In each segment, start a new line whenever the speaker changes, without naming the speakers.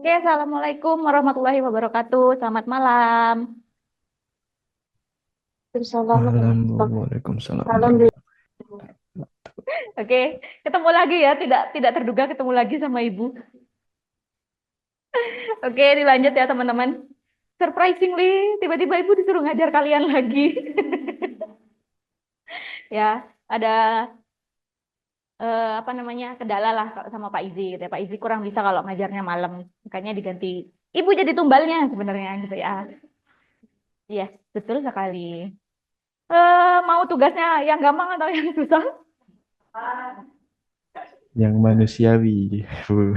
Oke, Assalamualaikum warahmatullahi wabarakatuh. Selamat malam.
Malam,
Assalamualaikum.
Waalaikumsalam
Alhamdulillah.
warahmatullahi
Oke, ketemu lagi ya. Tidak terduga ketemu lagi sama Ibu. Oke, dilanjut ya teman-teman. Surprisingly, tiba-tiba Ibu disuruh ngajar kalian lagi. Ya, ada apa namanya kendala lah sama Pak Izi gitu ya. Pak Izi kurang bisa kalau ngajarnya malam. Makanya diganti. Ibu jadi tumbalnya sebenarnya gitu ya. Yes, betul sekali. Mau tugasnya yang gampang atau yang susah?
yang manusiawi, Bu.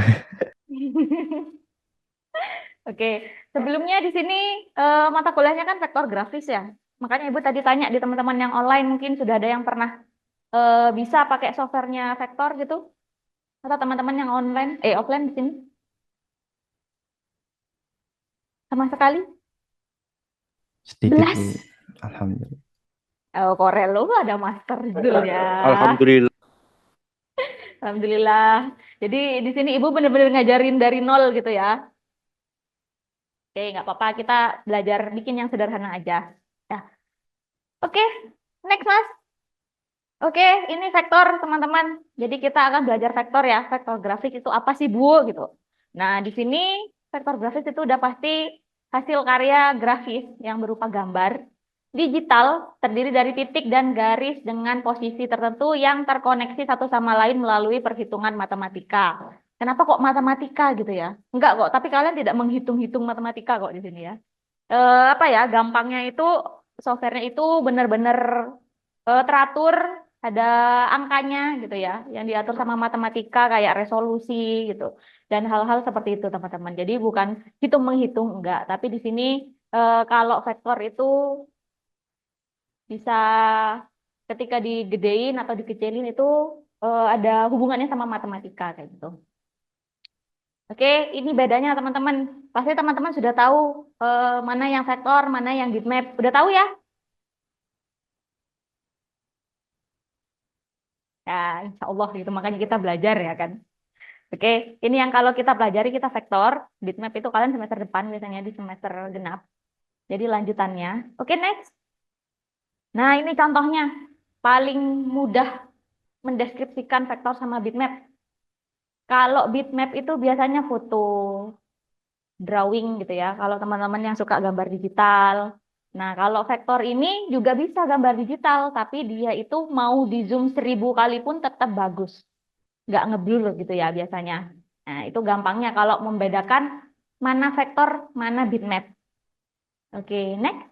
Oke, sebelumnya di sini mata kuliahnya kan vektor grafis ya. Makanya Ibu tadi tanya di teman-teman yang online mungkin sudah ada yang pernah bisa pakai softwarenya vektor gitu, atau teman-teman yang online, offline di sini sama sekali?
Sedikit, Bu.
Belas.
Alhamdulillah.
Oh, Corel ada master Zul ya.
Alhamdulillah.
Alhamdulillah. Jadi di sini Ibu benar-benar ngajarin dari nol gitu ya. Oke, nggak apa-apa, kita belajar bikin yang sederhana aja. Ya. Oke, next Mas. Oke, ini vektor teman-teman. Jadi kita akan belajar vektor ya. Vektor grafik itu apa sih Bu? Gitu. Nah, di sini vektor grafis itu udah pasti hasil karya grafis yang berupa gambar digital terdiri dari titik dan garis dengan posisi tertentu yang terkoneksi satu sama lain melalui perhitungan matematika. Kenapa kok matematika gitu ya? Enggak kok, tapi kalian tidak menghitung-hitung matematika kok di sini ya. Apa ya, gampangnya itu softwarenya itu benar-benar teratur, ada angkanya gitu ya, yang diatur sama matematika kayak resolusi gitu. Dan hal-hal seperti itu teman-teman. Jadi bukan hitung menghitung enggak, tapi di sini kalau vektor itu bisa ketika digedein atau dikecilin itu ada hubungannya sama matematika kayak gitu. Oke, ini bedanya teman-teman. Pasti teman-teman sudah tahu mana yang vektor, mana yang bitmap. Udah tahu ya? Ya, insya Allah gitu. Makanya kita belajar ya kan. Oke, ini yang kalau kita pelajari kita vektor, bitmap itu kalian semester depan biasanya di semester genap. Jadi lanjutannya. Oke, next. Nah, ini contohnya. Paling mudah mendeskripsikan vektor sama bitmap. Kalau bitmap itu biasanya foto, drawing gitu ya. Kalau teman-teman yang suka gambar digital. Nah, kalau vektor ini juga bisa gambar digital, tapi dia itu mau di zoom 1000 kali pun tetap bagus. Nggak ngeblur gitu ya biasanya. Nah, itu gampangnya kalau membedakan mana vektor, mana bitmap. Oke, next.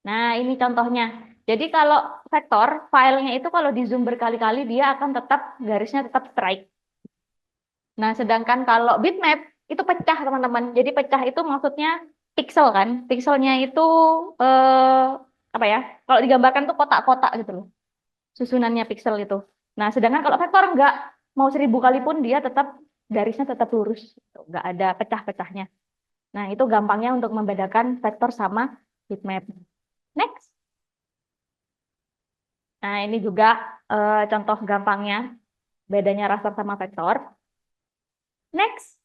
Nah, ini contohnya. Jadi kalau vektor, filenya itu kalau di zoom berkali-kali, dia akan tetap, garisnya tetap straight. Nah, sedangkan kalau bitmap, itu pecah teman-teman. Jadi pecah itu maksudnya pixel kan. Pixelnya itu, eh, apa ya, kalau digambarkan tuh kotak-kotak gitu loh. Susunannya pixel itu. Nah, sedangkan kalau vektor enggak, mau 1000 kali pun dia tetap garisnya tetap lurus, gitu. Enggak ada pecah-pecahnya. Nah, itu gampangnya untuk membedakan vektor sama bitmap. Next. Nah, ini juga contoh gampangnya bedanya raster sama vektor. Next.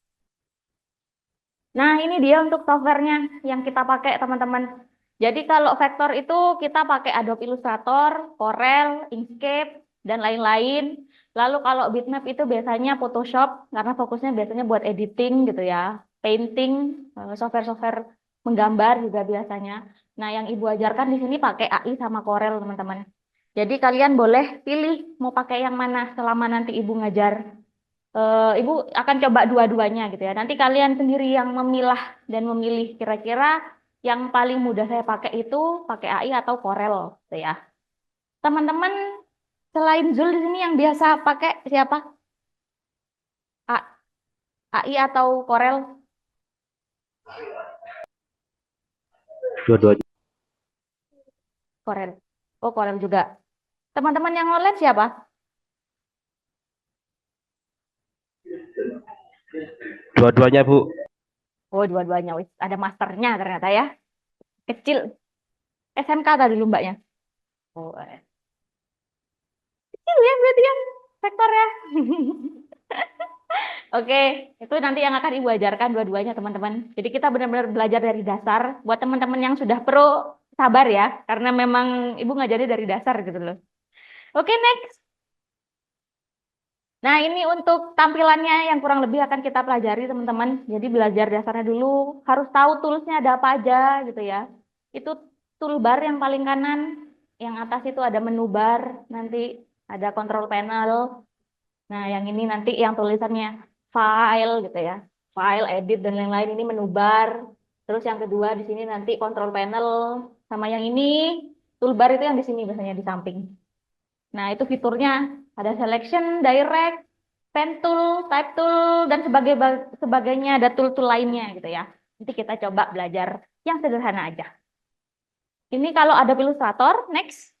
Nah, ini dia untuk softwarenya yang kita pakai, teman-teman. Jadi kalau vektor itu kita pakai Adobe Illustrator, Corel, Inkscape, dan lain-lain. Lalu kalau bitmap itu biasanya Photoshop, karena fokusnya biasanya buat editing gitu ya. Painting, software-software menggambar juga biasanya. Nah, yang Ibu ajarkan di sini pakai AI sama Corel, teman-teman. Jadi kalian boleh pilih mau pakai yang mana selama nanti Ibu ngajar. Ibu akan coba dua-duanya gitu ya. Nanti kalian sendiri yang memilah dan memilih kira-kira yang paling mudah saya pakai itu pakai AI atau Corel gitu ya. Teman-teman selain Zul di sini yang biasa pakai siapa? A- AI atau Corel?
Dua-duanya.
Corel. Oh, Corel juga. Teman-teman yang online siapa?
Dua-duanya, Bu.
Oh, dua-duanya. Wis, ada masternya ternyata ya. Kecil. SMK tadi lombanya. Oh, kecil ya berarti ya sektor ya. Oke, itu nanti yang akan Ibu ajarkan dua-duanya teman-teman. Jadi kita benar-benar belajar dari dasar. Buat teman-teman yang sudah pro, sabar ya, karena memang Ibu ngajarnya dari dasar gitu loh. Oke, next. Nah, ini untuk tampilannya yang kurang lebih akan kita pelajari teman-teman. Jadi belajar dasarnya dulu, harus tahu toolsnya ada apa aja gitu ya. Itu toolbar yang paling kanan, yang atas itu ada menu bar, nanti ada control panel. Nah, yang ini nanti yang tulisannya file gitu ya. File, edit, dan lain-lain ini menu bar. Terus yang kedua di sini nanti control panel. Sama yang ini, toolbar itu yang di sini biasanya di samping. Nah, itu fiturnya ada selection, direct, pen tool, type tool, dan sebagainya. Ada tool-tool lainnya gitu ya. Nanti kita coba belajar yang sederhana aja. Ini kalau ada Illustrator, next.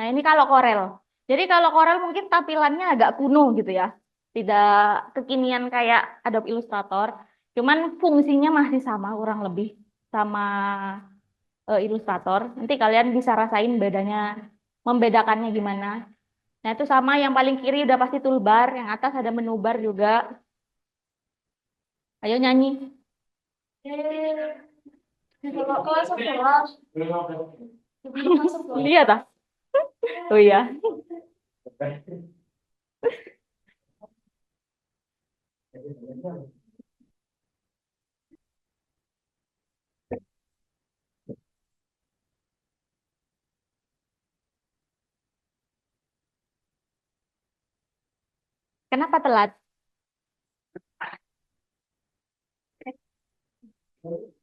Nah, ini kalau Corel. Jadi kalau Corel mungkin tampilannya agak kuno gitu ya. Tidak kekinian kayak Adobe Illustrator. Cuman fungsinya masih sama kurang lebih sama Illustrator. Nanti kalian bisa rasain bedanya, membedakannya gimana. Nah, itu sama yang paling kiri udah pasti toolbar, yang atas ada menu bar juga. Ayo nyanyi. Lihat ah. Oh iya. Kenapa telat?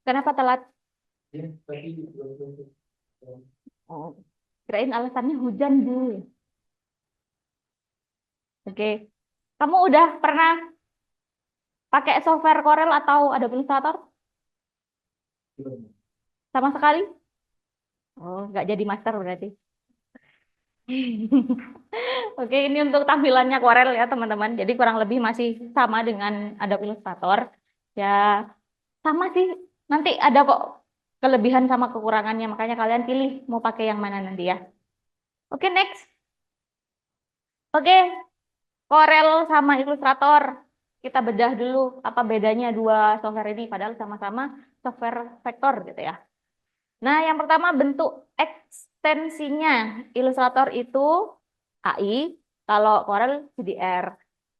Kenapa telat? Oh, kirain alasannya hujan, Bu. Oke. Kamu udah pernah pakai software Corel atau Adobe Illustrator? Sama sekali? Oh, nggak jadi master berarti. Oke, ini untuk tampilannya Corel ya, teman-teman. Jadi kurang lebih masih sama dengan Adobe Illustrator. Ya, sama sih. Nanti ada kok kelebihan sama kekurangannya. Makanya kalian pilih mau pakai yang mana nanti ya. Oke, next. Oke, Corel sama Illustrator. Kita bedah dulu apa bedanya dua software ini. Padahal sama-sama software vektor gitu ya. Nah, yang pertama bentuk ekstensinya. Illustrator itu AI, kalau Corel CDR.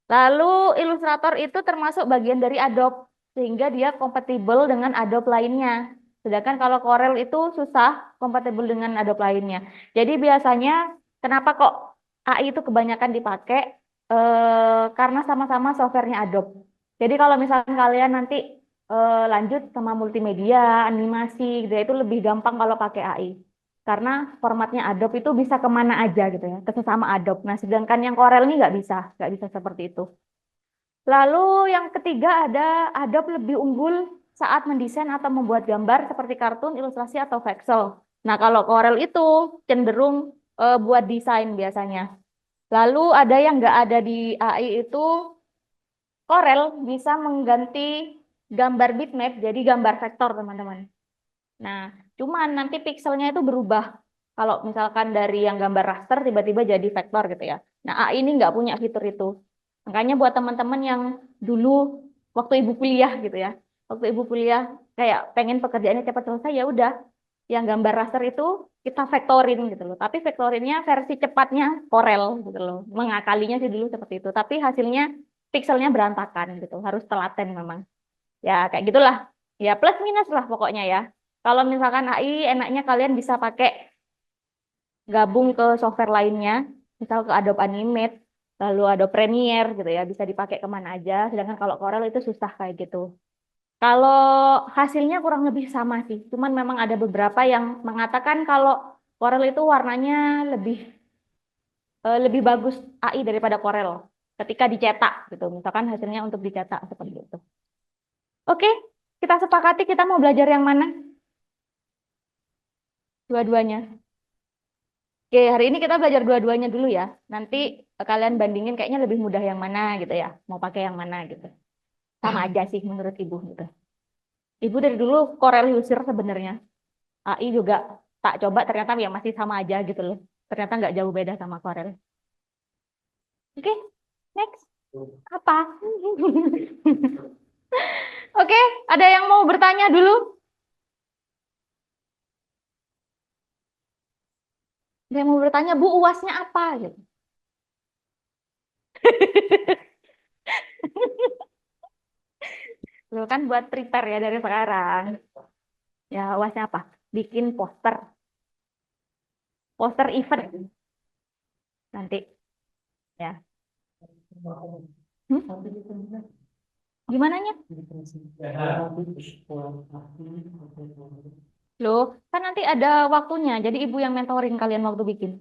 Lalu Illustrator itu termasuk bagian dari Adobe, sehingga dia kompatibel dengan Adobe lainnya. Sedangkan kalau Corel itu susah kompatibel dengan Adobe lainnya. Jadi biasanya kenapa kok AI itu kebanyakan dipakai? Karena sama-sama softwarenya Adobe. Jadi kalau misalnya kalian nanti lanjut sama multimedia, animasi, gitu ya, itu lebih gampang kalau pakai AI. Karena formatnya Adobe itu bisa kemana aja gitu ya, ke sesama Adobe. Nah, sedangkan yang Corel ini nggak bisa seperti itu. Lalu yang ketiga ada Adobe lebih unggul saat mendesain atau membuat gambar seperti kartun, ilustrasi, atau veksel. Nah, kalau Corel itu cenderung buat desain biasanya. Lalu ada yang nggak ada di AI itu Corel bisa mengganti gambar bitmap jadi gambar vektor, teman-teman. Nah, cuman nanti pixelnya itu berubah. Kalau misalkan dari yang gambar raster tiba-tiba jadi vektor gitu ya. Nah, AI ini nggak punya fitur itu. Makanya buat teman-teman yang dulu waktu ibu kuliah gitu ya. Waktu ibu kuliah kayak pengen pekerjaannya cepat selesai ya udah. Yang gambar raster itu kita vektorin gitu loh. Tapi vektorinnya versi cepatnya Corel gitu loh. Mengakalinya sih dulu seperti itu. Tapi hasilnya pixelnya berantakan gitu. Harus telaten memang. Ya kayak gitulah. Ya plus minus lah pokoknya ya. Kalau misalkan AI enaknya kalian bisa pakai gabung ke software lainnya, misal ke Adobe Animate, lalu Adobe Premiere gitu ya, bisa dipakai kemana aja. Sedangkan kalau Corel itu susah kayak gitu. Kalau hasilnya kurang lebih sama sih, cuman memang ada beberapa yang mengatakan kalau Corel itu warnanya lebih bagus AI daripada Corel ketika dicetak gitu. Misalkan hasilnya untuk dicetak seperti itu. Oke, kita sepakati kita mau belajar yang mana? Dua-duanya. Oke, hari ini kita belajar dua-duanya dulu ya. Nanti kalian bandingin kayaknya lebih mudah yang mana gitu ya. Mau pakai yang mana gitu. Sama aja sih menurut Ibu gitu. Ibu dari dulu Corel user sebenarnya. AI juga tak coba ternyata ya masih sama aja gitu loh. Ternyata nggak jauh beda sama Corel. Oke, next. Apa? Oke, ada yang mau bertanya dulu? Ada yang mau bertanya, Bu, UASnya apa? Gitu. Lu kan buat prepare ya dari sekarang. Ya, UASnya apa? Bikin poster. Poster event nanti. Ya. Hmm? Gimana nya? Loh, kan nanti ada waktunya. Jadi ibu yang mentoring kalian waktu bikin.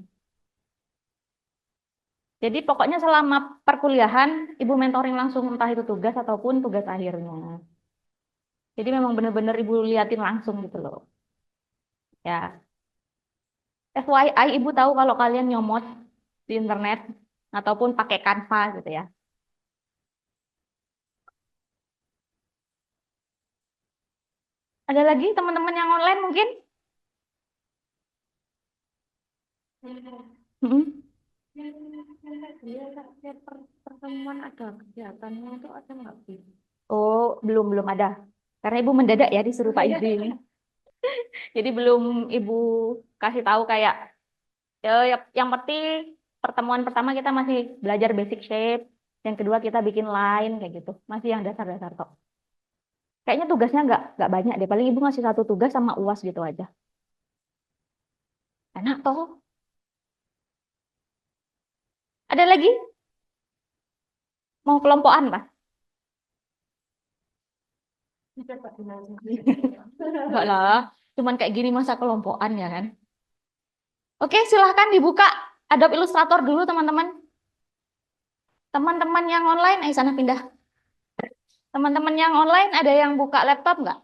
Jadi pokoknya selama perkuliahan, ibu mentoring langsung entah itu tugas ataupun tugas akhirnya. Jadi memang benar-benar ibu liatin langsung gitu loh. Ya, FYI ibu tahu kalau kalian nyomot di internet ataupun pakai Canva gitu ya. Ada lagi teman-teman yang online mungkin? Mm-mm. Pertemuan ada kegiatannya itu ada nggak sih? Oh, belum ada. Karena ibu mendadak ya disuruh Pak Izzy ini. Jadi belum ibu kasih tahu kayak yang penting pertemuan pertama kita masih belajar basic shape, yang kedua kita bikin line kayak gitu. Masih yang dasar-dasar kok. Kayaknya tugasnya nggak banyak deh. Paling ibu ngasih satu tugas sama UAS gitu aja. Enak toh. Ada lagi? Mau kelompokan, Pak? Enggak lah. Cuman kayak gini masa kelompokan ya kan? Oke, silahkan dibuka Adobe Illustrator dulu teman-teman. Teman-teman yang online, sana pindah. Teman-teman yang online ada yang buka laptop nggak?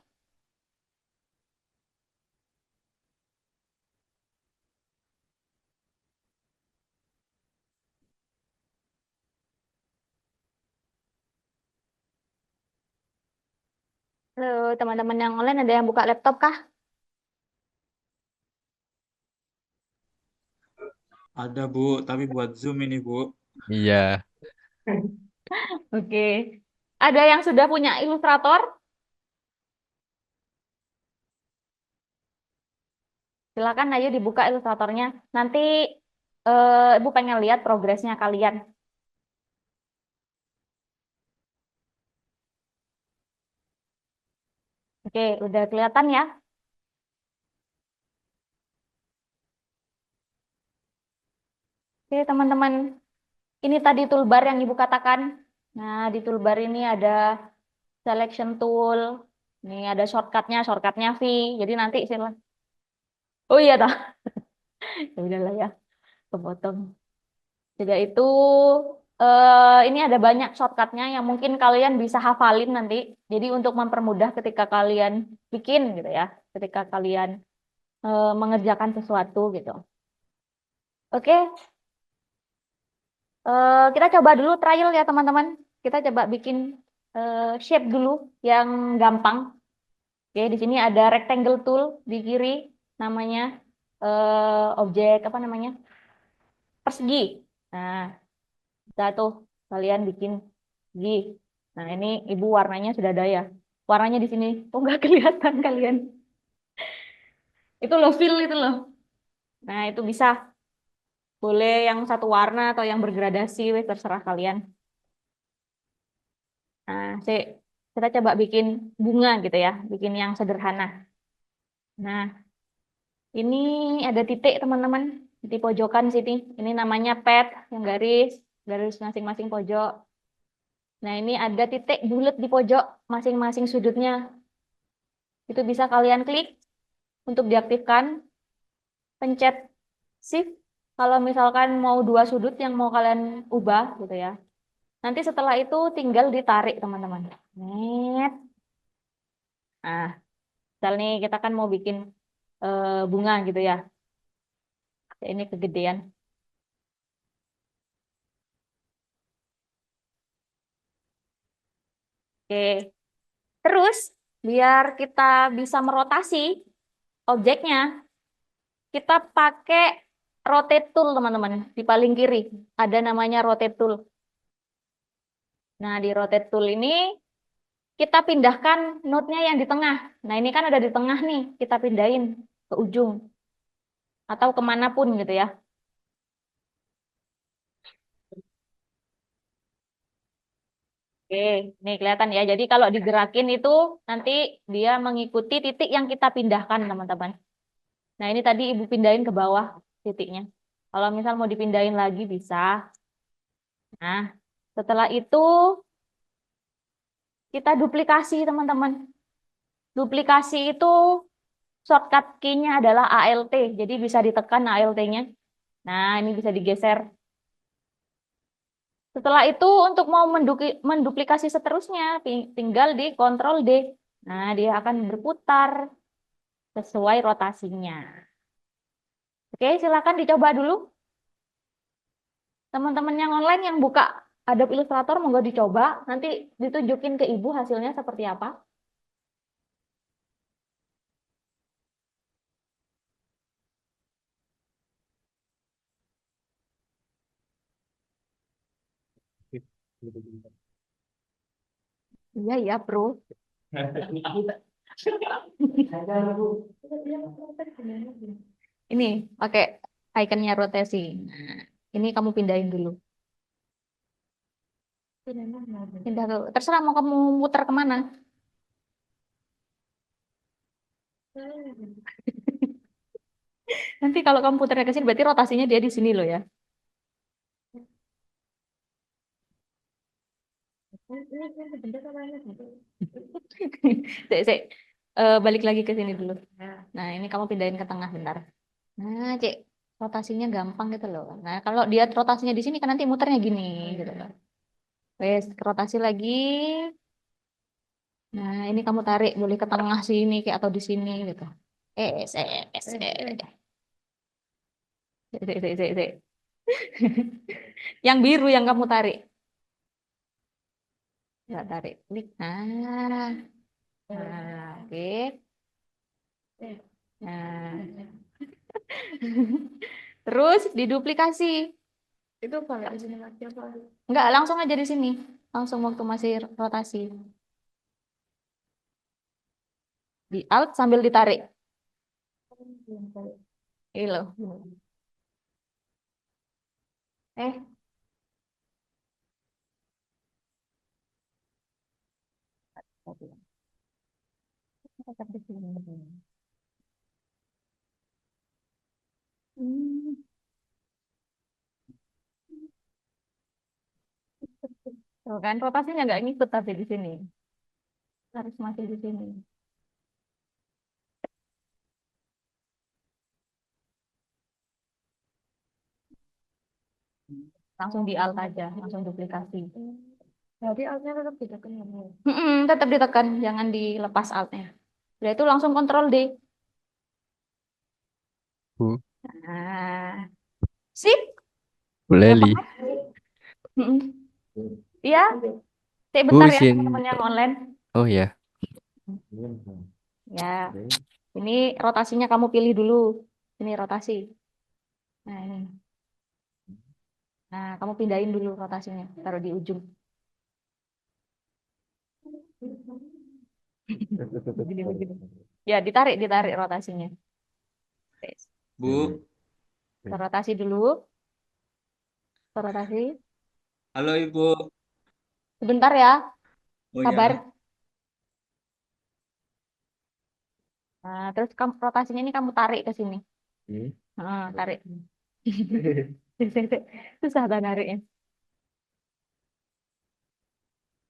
Halo, teman-teman yang online ada yang buka laptop kah?
Ada Bu, tapi buat Zoom ini Bu.
Iya.
Oke. Ada yang sudah punya Illustrator? Silakan ayo dibuka Illustratornya. Nanti Ibu pengen lihat progresnya kalian. Oke, udah kelihatan ya? Oke, teman-teman. Ini tadi toolbar yang Ibu katakan. Nah, di toolbar ini ada selection tool. Ini ada shortcutnya V. Jadi nanti silakan. Oh iya, toh. Ya udahlah ya, kepotong. Sudah itu, ini ada banyak shortcutnya yang mungkin kalian bisa hafalin nanti. Jadi untuk mempermudah ketika kalian bikin gitu ya, ketika kalian mengerjakan sesuatu gitu. Oke, kita coba dulu trial ya teman-teman. Kita coba bikin shape dulu yang gampang. Oke, di sini ada rectangle tool di kiri, namanya objek apa namanya? Persegi. Nah, bisa tuh kalian bikin persegi. Nah, ini ibu warnanya sudah ada ya. Warnanya di sini. Oh, nggak kelihatan kalian. Itu loh, fill itu loh. Nah, itu bisa. Boleh yang satu warna atau yang bergradasi, wes terserah kalian. Nah, kita coba bikin bunga gitu ya, bikin yang sederhana. Nah, ini ada titik teman-teman di pojokan sini. Ini namanya pet, yang garis, garis masing-masing pojok. Nah, ini ada titik bulat di pojok masing-masing sudutnya. Itu bisa kalian klik untuk diaktifkan, pencet shift kalau misalkan mau dua sudut yang mau kalian ubah gitu ya. Nanti setelah itu tinggal ditarik teman-teman. Net. Nah, misal nih kita kan mau bikin bunga gitu ya. Ini kegedean. Oke. Terus biar kita bisa merotasi objeknya, kita pakai rotate tool teman-teman. Di paling kiri ada namanya rotate tool. Nah, di rotate tool ini kita pindahkan node-nya yang di tengah. Nah, ini kan ada di tengah nih, kita pindahin ke ujung atau kemanapun gitu ya. Oke, nih kelihatan ya. Jadi kalau digerakin itu nanti dia mengikuti titik yang kita pindahkan, teman-teman. Nah, ini tadi Ibu pindahin ke bawah titiknya. Kalau misal mau dipindahin lagi bisa. Nah, setelah itu kita duplikasi, teman-teman. Duplikasi itu shortcut key-nya adalah ALT. Jadi bisa ditekan ALT-nya. Nah, ini bisa digeser. Setelah itu untuk mau menduplikasi seterusnya, tinggal di Ctrl D. Nah, dia akan berputar sesuai rotasinya. Oke, silakan dicoba dulu. Teman-teman yang online yang buka Adobe Illustrator, monggo dicoba. Nanti ditunjukin ke Ibu hasilnya seperti apa. Iya, iya, bro. Ini pakai ikonnya rotasi. Nah, ini kamu pindahin dulu. Pindah ke, terserah mau kamu muter kemana. Nanti kalau kamu putarnya ke sini, berarti rotasinya dia di sini loh ya. Sik, sik. Balik lagi ke sini dulu. Nah, ini kamu pindahin ke tengah bentar. Nah, Cek, rotasinya gampang gitu loh. Nah, kalau dia rotasinya di sini kan nanti muternya gini gitu loh. Wes, rotasi lagi. Nah, ini kamu tarik boleh ke tengah sini kayak atau di sini gitu. Eh. Sik. Yang biru yang kamu tarik. Ya, tarik. Klik. Oke. Nah. Terus diduplikasi.
Itu pakai di sini lagi apa?
Enggak, langsung aja di sini. Langsung waktu masih rotasi. Di alt sambil ditarik. Ini loh. Eh, tetap di sini. Hmm. Tuh kan rotasinya nggak ngikut tapi di sini. Harus masih di sini. Langsung di alt aja, langsung duplikasi.
Jadi altnya tetap tidak kena.
Tetap ditekan, jangan dilepas altnya. Udah itu langsung kontrol D.
Bu,
Nah, sip.
boleh li.
Gampang kan? Mm-mm. Iya,
Bu,
bentar ya
izin.
teman-teman yang online.
Oh ya.
Ya, ini rotasinya kamu pilih dulu. Ini rotasi. Nah, ini. Nah, kamu pindahin dulu rotasinya, taruh di ujung. Begini. Ya, ditarik rotasinya.
Bu,
Rotasi dulu, rotasi.
halo Ibu.
Sebentar ya,
Oh
sabar.
ya,
Nah, terus kamu rotasinya ini kamu tarik ke sini. Tarik. Susah tak nariknya.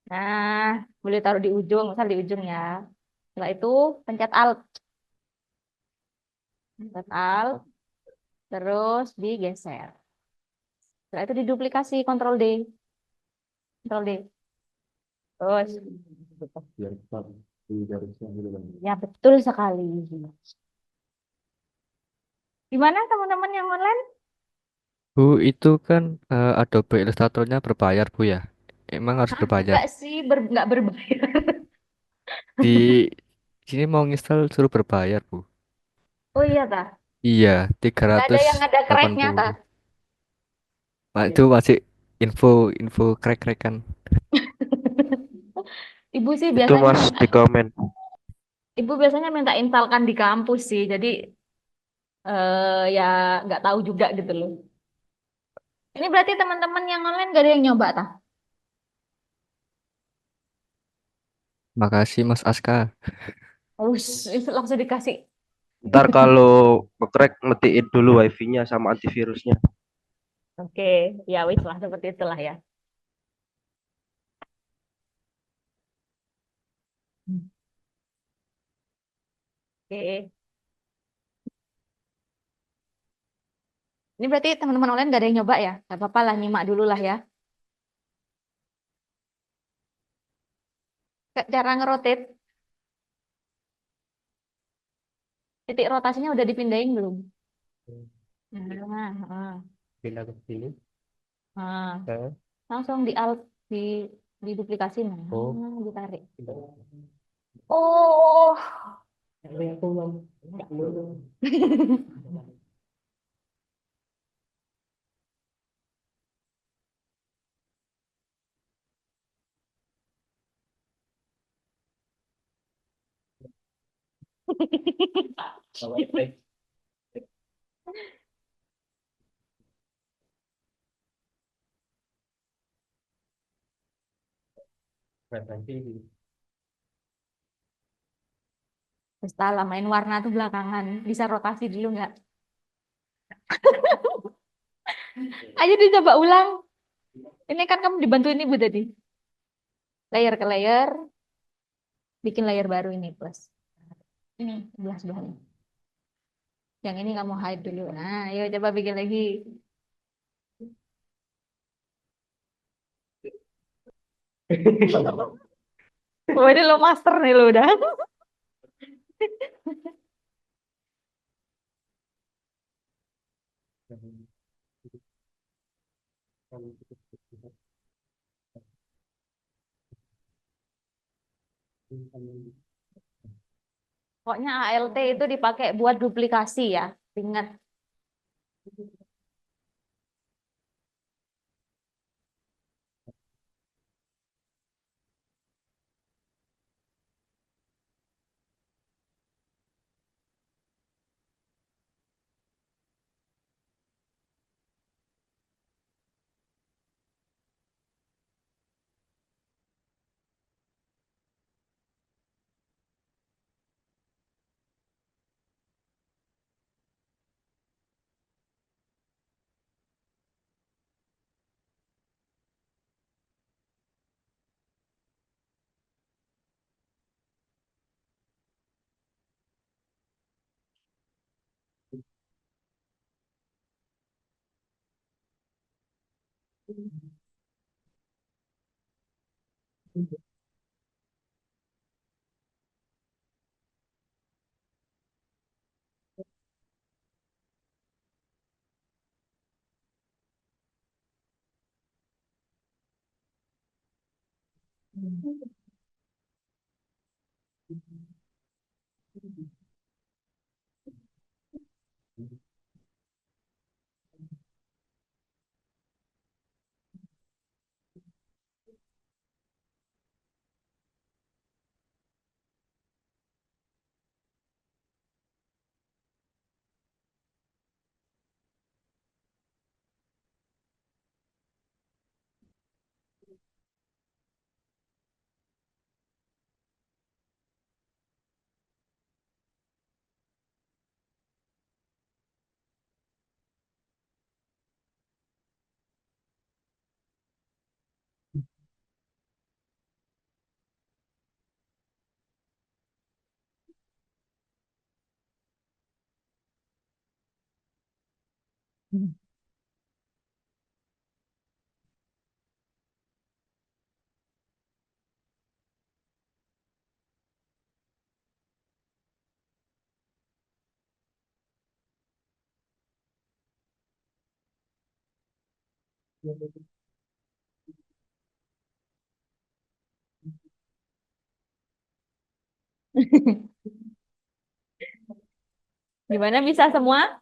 Nah, boleh taruh di ujung, misal di ujung ya. Setelah itu pencet Alt. Pencet Alt, terus digeser. Setelah itu diduplikasi, Ctrl D. Ctrl D. Terus, ya betul sekali. Gimana teman-teman yang online?
Bu, itu kan Adobe Illustratornya berbayar, Bu ya. Emang harus
Hah?
berbayar.
Enggak sih, enggak berbayar.
Di sini mau install suruh berbayar, Bu.
Oh iya, tah.
Iya, tiga
Enggak ada
ratus
yang ada
delapan
crack-nya, tah.
puluh. Nah, itu masih info info crack-crackan.
Ibu sih
Itu
biasanya
Mas
minta,
di komen.
ibu biasanya minta instalkan di kampus sih. Jadi ya nggak tahu juga gitu loh. Ini berarti teman-teman yang online gak ada yang nyoba tah?
Makasih Mas Aska.
Langsung dikasih.
Ntar kalau nge-crack matiin dulu wifi-nya sama antivirusnya.
Oke, ya wis lah seperti itulah ya. Oke. Ini berarti teman-teman online gak ada yang nyoba ya? Gak apa-apa lah, nyimak dulu lah ya. Cara ngerotate, titik rotasinya udah dipindahin belum? Nah,
Pindah ke sini.
langsung di alt, di diduplikasi, nah,
Oh.
ditarik. Oh, terus lah main warna tuh belakangan. Bisa rotasi dulu nggak? Ayo dicoba ulang. Ini kan kamu dibantuin ibu tadi. Layer ke layer, bikin layer baru ini plus. Ini sebelah sebelahnya. Yang ini kamu hide dulu. Nah, ayo coba bikin lagi. Oh, ini lo master nih lo udah. Pokoknya ALT itu dipakai buat duplikasi ya. Ingat. Gimana bisa semua?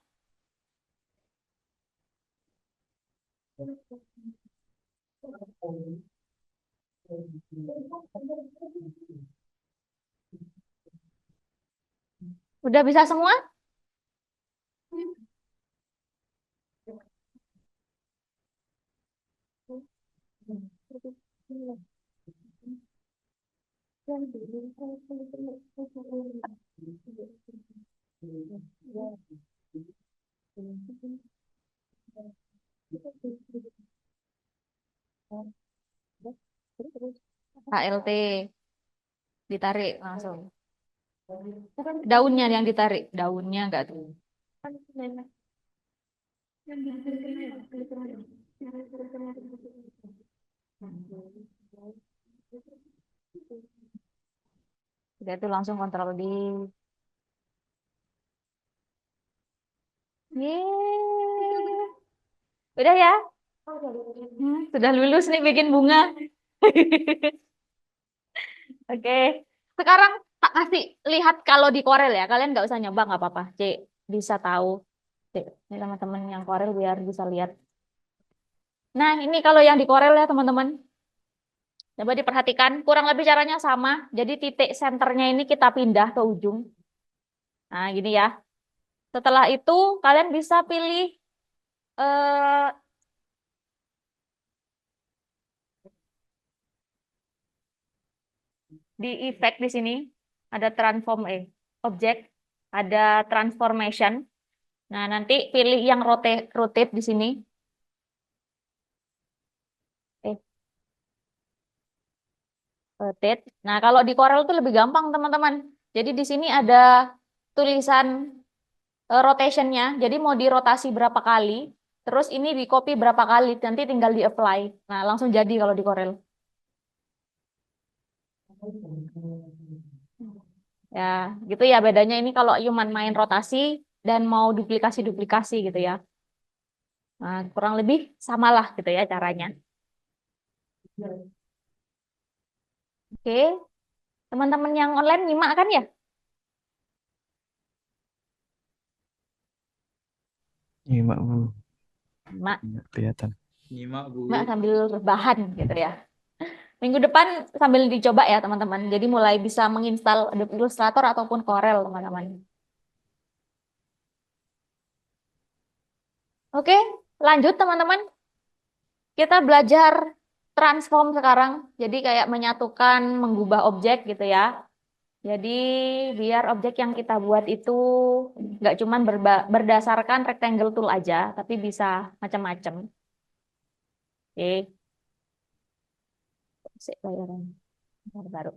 Udah bisa semua? HLT ditarik langsung. Daunnya yang ditarik, daunnya enggak tuh. Udah itu langsung kontrol di. Yeay. Udah ya? Sudah lulus nih bikin bunga. Oke. Sekarang tak kasih lihat kalau di Corel ya. Kalian nggak usah nyoba nggak apa-apa. Cek bisa tahu. Cek ini teman-teman yang Corel biar bisa lihat. Nah ini kalau yang di Corel ya teman-teman. Coba diperhatikan. Kurang lebih caranya sama. Jadi titik senternya ini kita pindah ke ujung. Nah gini ya. Setelah itu kalian bisa pilih eh, di effect di sini ada object, ada transformation. Nah, nanti pilih yang rotate di sini. Rotate. Nah, kalau di Corel itu lebih gampang, teman-teman. Jadi di sini ada tulisan rotationnya. Jadi mau dirotasi berapa kali, terus ini di copy berapa kali, nanti tinggal di apply. Nah, langsung jadi kalau di Corel. Ya, gitu ya bedanya ini kalau Human main rotasi dan mau duplikasi-duplikasi gitu ya. Nah, kurang lebih samalah gitu ya caranya. Oke, teman-teman yang online nyimak kan ya?
Nyimak Bu,
Nyimak,
nggak kelihatan.
Nyimak, Bu.
nyimak sambil rebahan gitu ya. Minggu depan sambil dicoba ya teman-teman. Jadi mulai bisa menginstal Adobe Illustrator ataupun Corel teman-teman. Oke, lanjut teman-teman. Kita belajar transform sekarang. Jadi kayak menyatukan, mengubah objek gitu ya. Jadi biar objek yang kita buat itu nggak cuma berdasarkan rectangle tool aja, tapi bisa macam-macam. Oke. Sik, bayaran. Bentar, baru.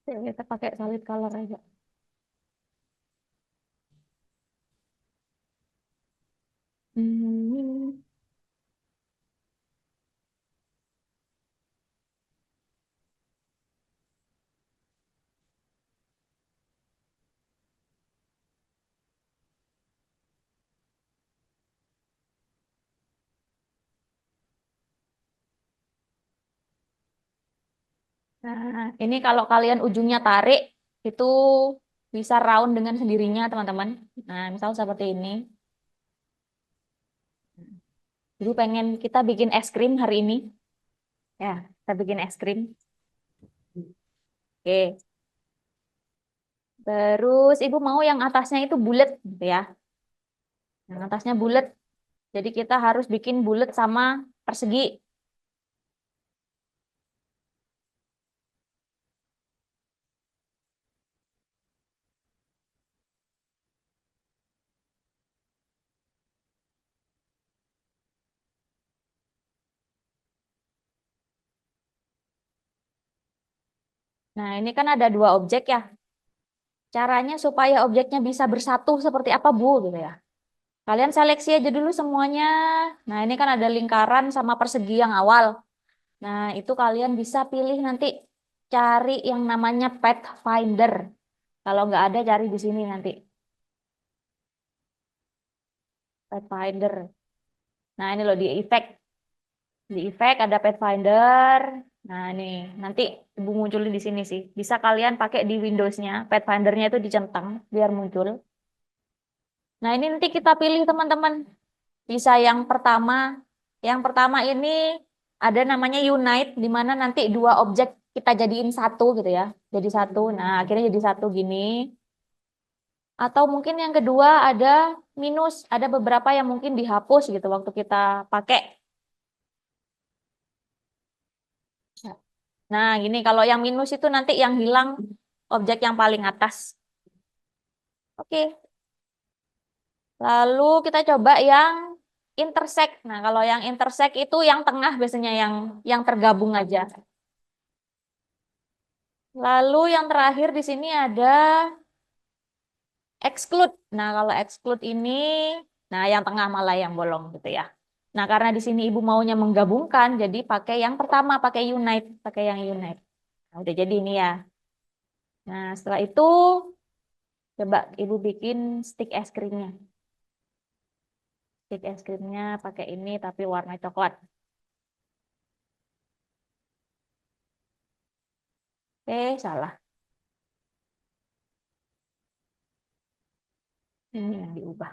Sik, kita pakai solid color aja. Hmm. Nah, ini kalau kalian ujungnya tarik, itu bisa round dengan sendirinya, teman-teman. Nah, misal seperti ini. Ibu pengen kita bikin es krim hari ini. Ya, kita bikin es krim. Oke. Terus Ibu mau yang atasnya itu bulat, gitu ya. Yang atasnya bulat. Jadi kita harus bikin bulat sama persegi. Nah, ini kan ada dua objek ya. Caranya supaya objeknya bisa bersatu seperti apa, Bu? Gitu ya. Kalian seleksi aja dulu semuanya. Nah, ini kan ada lingkaran sama persegi yang awal. Nah, itu kalian bisa pilih nanti cari yang namanya Pathfinder. Kalau nggak ada, cari di sini nanti. Pathfinder. Nah, ini loh di effect. Di effect ada Pathfinder. Nah, ini nanti Ibu munculin di sini sih. Bisa kalian pakai di Windows-nya. Pathfinder-nya itu dicentang biar muncul. Nah, ini nanti kita pilih teman-teman. Bisa yang pertama. Yang pertama ini ada namanya unite, di mana nanti dua objek kita jadiin satu gitu ya. Jadi satu. Nah, akhirnya jadi satu gini. Atau mungkin yang kedua ada minus, ada beberapa yang mungkin dihapus gitu waktu kita pakai. Nah, gini kalau yang minus itu nanti yang hilang objek yang paling atas. Oke. Lalu kita coba yang intersect. Nah, kalau yang intersect itu yang tengah biasanya yang tergabung aja. Lalu yang terakhir di sini ada exclude. Nah, kalau exclude ini, nah yang tengah malah yang bolong gitu ya. Nah, karena di sini ibu maunya menggabungkan, jadi pakai yang pertama, pakai unite, pakai yang unite. Nah, udah jadi ini ya. Nah, setelah itu coba ibu bikin stick es krimnya. Stick es krimnya pakai ini tapi warna coklat. Salah. Ini yang diubah.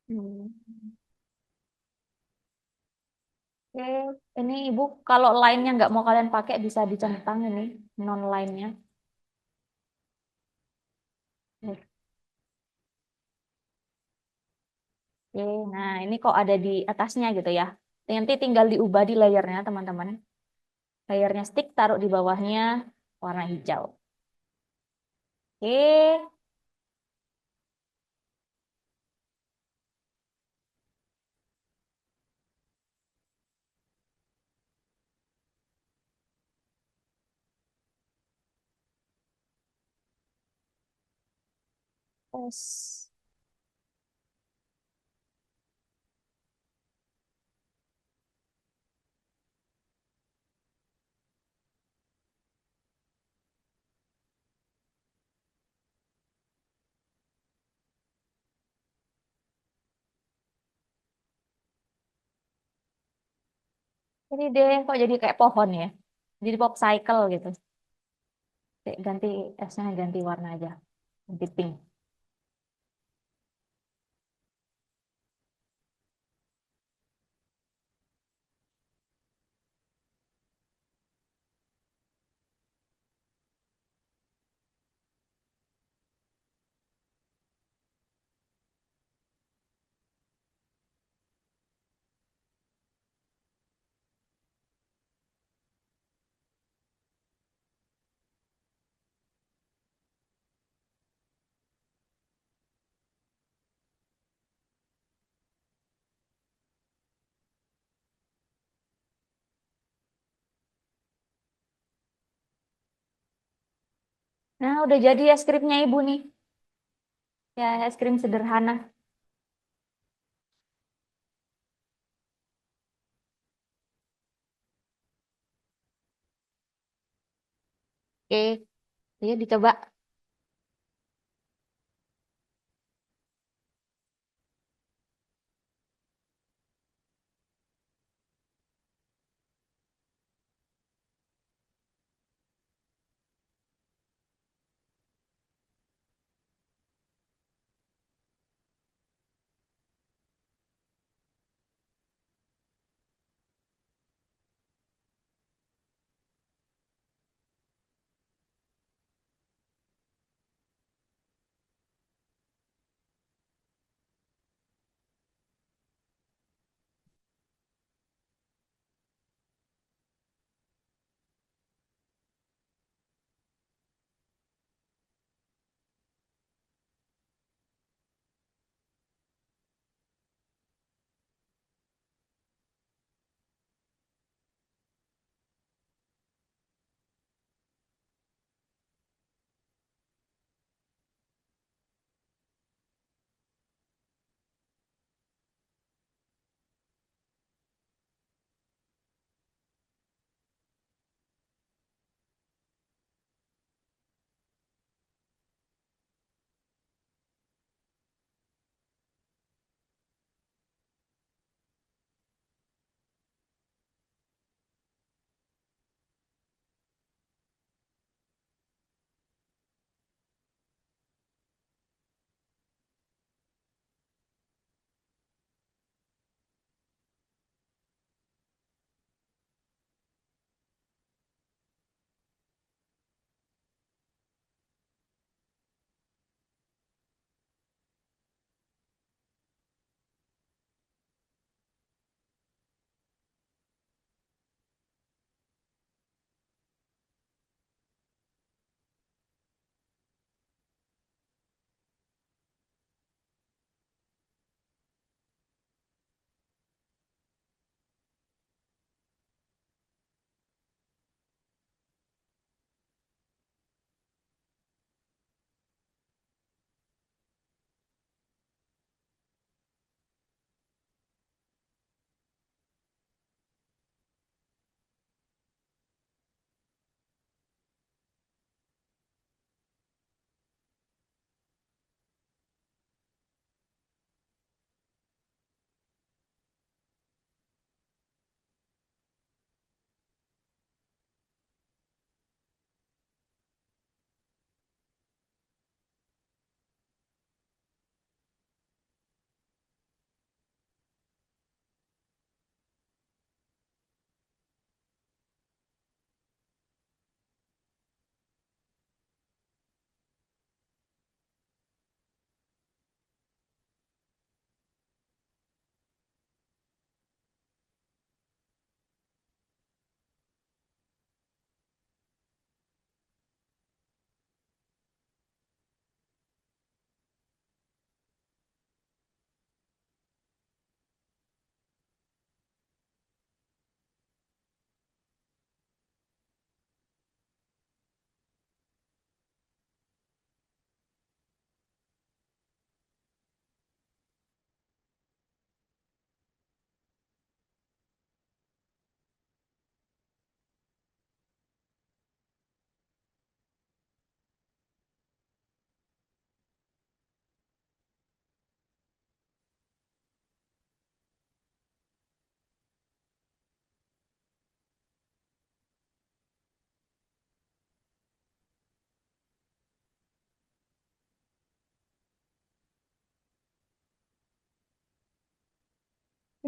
Hmm. Oke, ini ibu kalau line-nya nggak mau kalian pakai bisa dicentang ini non line-nya. Oke, nah ini kok ada di atasnya gitu ya. Nanti tinggal diubah di layernya teman-teman. Layernya stick taruh di bawahnya warna hijau. Oke, tes. Ini deh kok jadi kayak pohon ya. Jadi pop cycle gitu. Kayak ganti esnya ganti warna aja. Ganti pink. Nah, udah jadi es krimnya ibu nih. Ya, es krim sederhana. Oke, ya dicoba.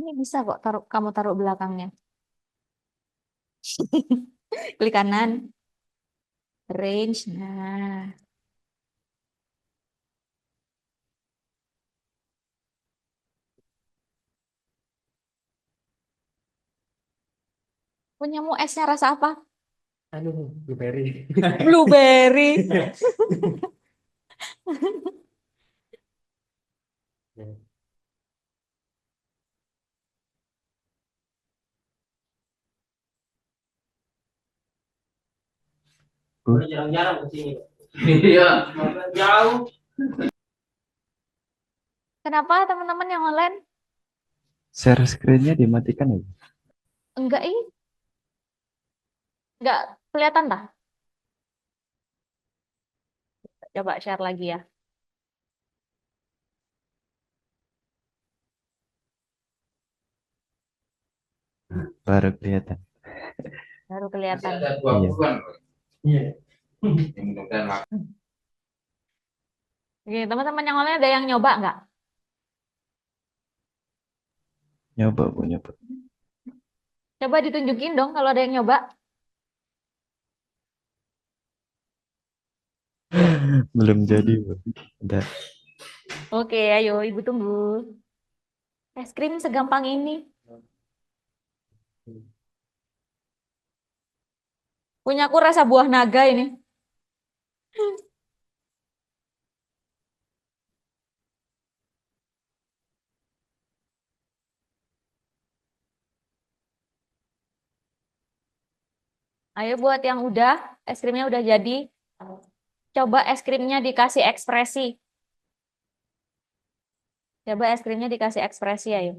Ini bisa kok kamu taruh belakangnya. Klik kanan, range. Nah, punyamu esnya rasa apa?
Anu, blueberry.
Blueberry.
Jarang-jarang ke sini. Iya, jauh.
Kenapa teman-teman yang online?
Share screen-nya dimatikan ya?
Enggak, enggak kelihatan dah. Coba share lagi ya.
Baru kelihatan.
Baru kelihatan.
Ada
Iya.
20-an. Iya. Mudah-mudahan
Oke, teman-teman yang online ada yang nyoba nggak?
Nyoba, Bu, nyoba.
Coba ditunjukin dong kalau ada yang nyoba.
Belum jadi, Bu. Udah.
Oke, ayo Ibu tunggu. Es krim segampang ini. Punyaku rasa buah naga ini. Ayo buat yang udah, es krimnya udah jadi. Coba es krimnya dikasih ekspresi. Coba es krimnya dikasih ekspresi, ayo.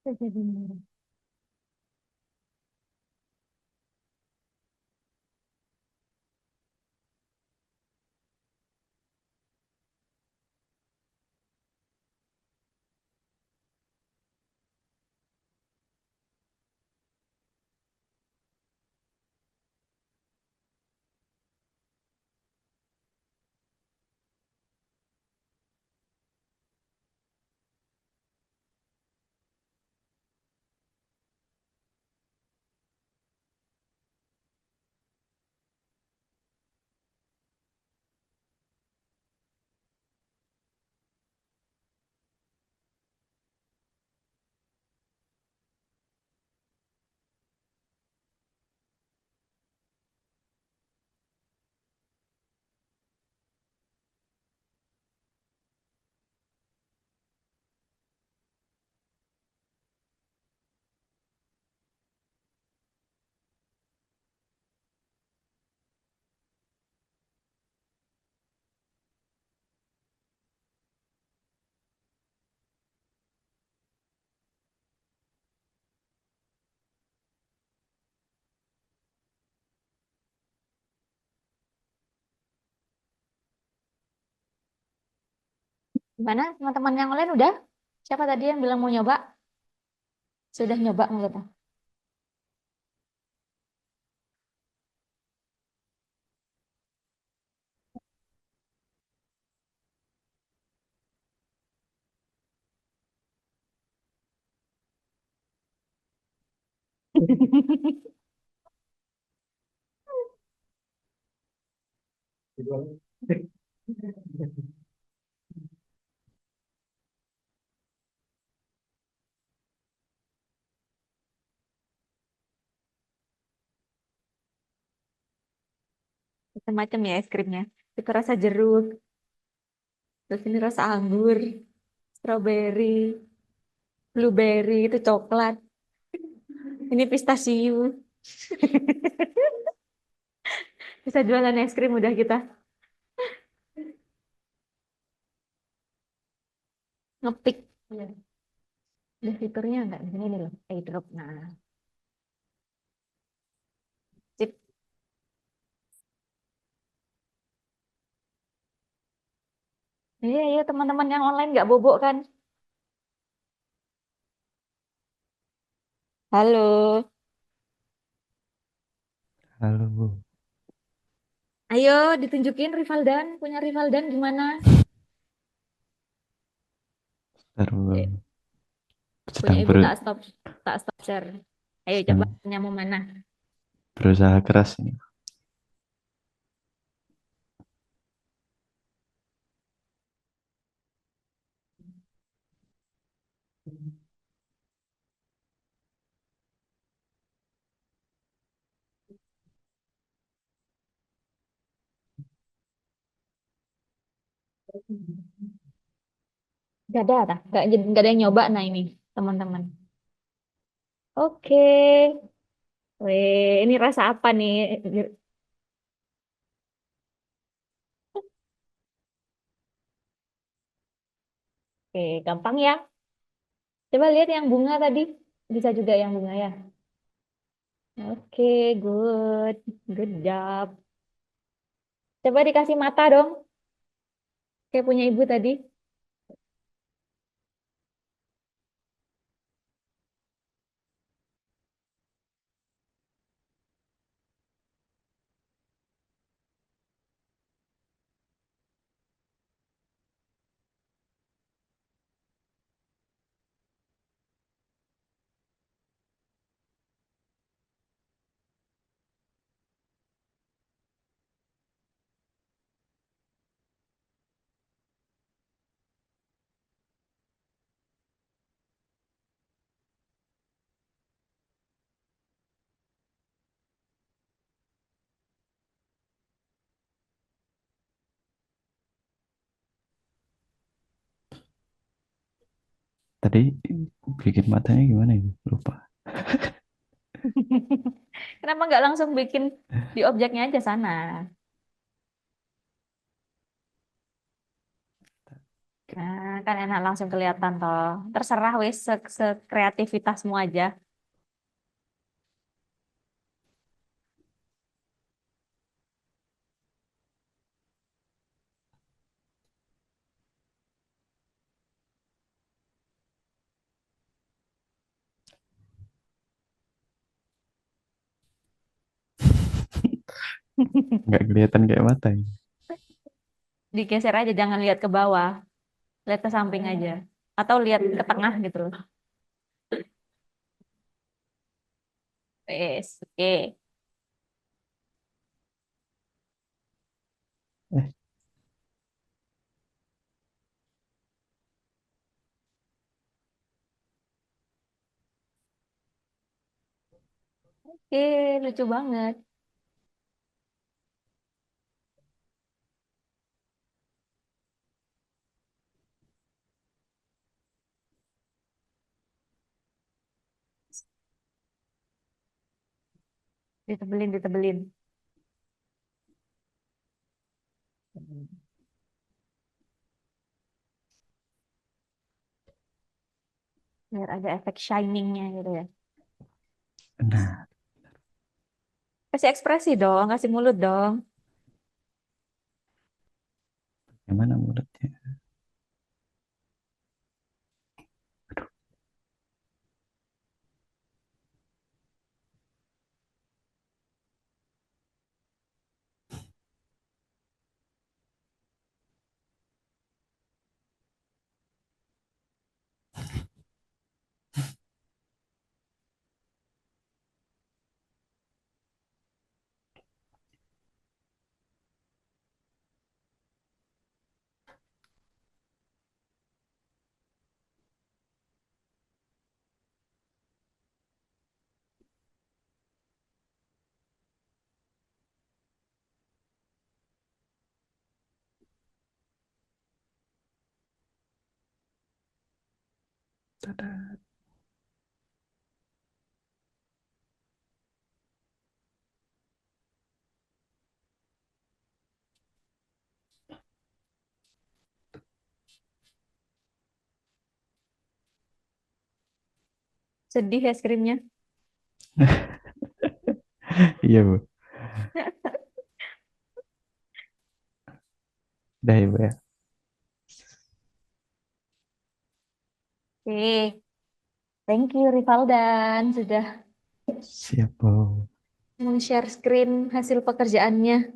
Jadi murah. Gimana teman-teman yang lain udah? Siapa tadi yang bilang mau nyoba? Sudah nyoba maksudnya? Macam-macam ya es krimnya. Itu rasa jeruk, terus ini rasa anggur, strawberry, blueberry, itu coklat. Ini pistasiu. Bisa jualan es krim udah kita. Ngepick. Iya. Ada fiturnya enggak? Di sini nih loh, airdrop. Nah, sip. Iya, iya teman-teman yang online nggak bobok kan? Halo.
Halo.
Ayo ditunjukin Rivaldan, punya Rivaldan gimana?
Bentar,
Eh, punya
sedang
ibu tak stop share. Ayo coba
sedang
punya mau mana?
berusaha keras ini.
Gak ada, tak? Gak ada yang nyoba nah ini teman-teman. Oke, weh, ini rasa apa nih? Oke, gampang ya. Coba lihat yang bunga tadi, bisa juga yang bunga ya. Oke, good job. Coba dikasih mata dong, kayak punya ibu tadi.
Tadi bikin matanya gimana ya? Lupa.
Kenapa nggak langsung bikin di objeknya aja sana? Nah, kan enak langsung kelihatan toh. Terserah wes sekreativitasmu aja.
Nggak kelihatan kayak mata ini.
Digeser aja, jangan lihat ke bawah. Lihat ke samping aja. Atau lihat ke tengah gitu loh. Wes, oke.
Eh,
Oke, lucu banget. Ditebelin, ditebelin. Biar ada efek shiningnya gitu ya.
nah,
Kasih ekspresi dong, kasih mulut dong.
gimana mulutnya? Tada.
Sedih es krimnya.
Iya, Bu. Dah ya, Bu ya.
Oke, thank you Rivaldan sudah
Siap, Bu.
share screen hasil pekerjaannya.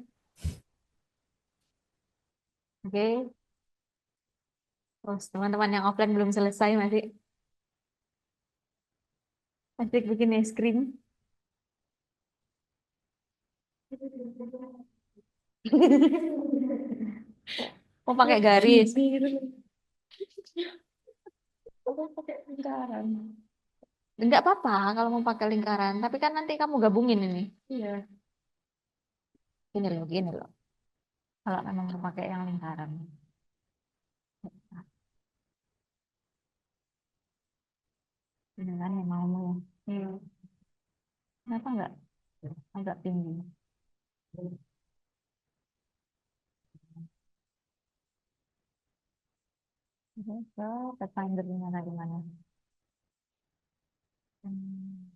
Oke, terus teman-teman yang offline belum selesai masih asik bikin es krim. Mau pakai garis?
Aku pakai lingkaran.
Enggak apa-apa kalau mau pakai lingkaran, tapi kan nanti kamu gabungin ini.
Iya.
Gini loh. Kalau memang mau pakai yang lingkaran. Beneran ya maumu ya.
Iya.
Kenapa enggak agak tinggi? So, pathfindernya ada di mana? Hmm,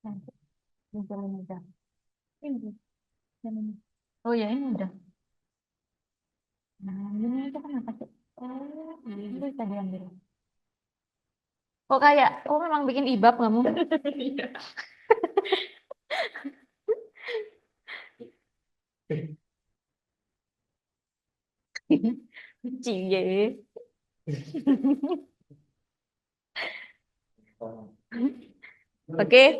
nanti munculin aja. Ini, yang ini. Oh ya ini udah. Nah, ini aja kan apa sih? Oh, ini bisa diambil. Oh kayak, oh memang bikin ibab kamu? Cie. Oke,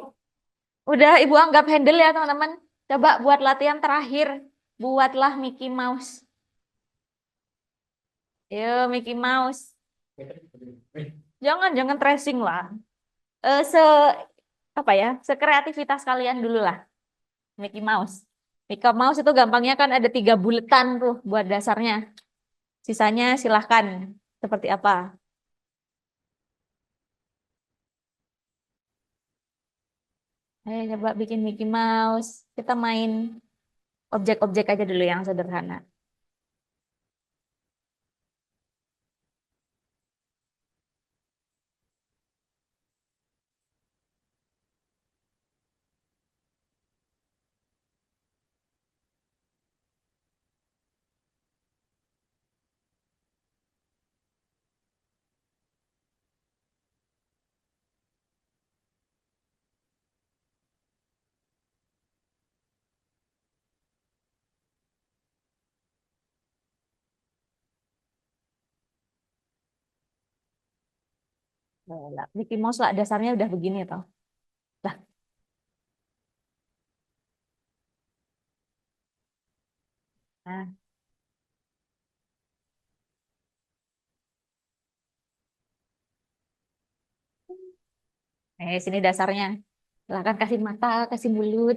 udah Ibu anggap handle ya teman-teman. Coba buat latihan terakhir. Buatlah Mickey Mouse. Yo, Mickey Mouse. Jangan tracing lah. Se apa ya? Sekreativitas kalian dulu lah. Mickey Mouse. Mickey Mouse itu gampangnya kan ada 3 buletan tuh buat dasarnya. Sisanya silahkan seperti apa. Ayo coba bikin Mickey Mouse. Kita main objek-objek aja dulu yang sederhana. Lah, Mickey Mouse lah dasarnya udah begini toh. Lah, nah, sini dasarnya. Silakan kasih mata, kasih mulut.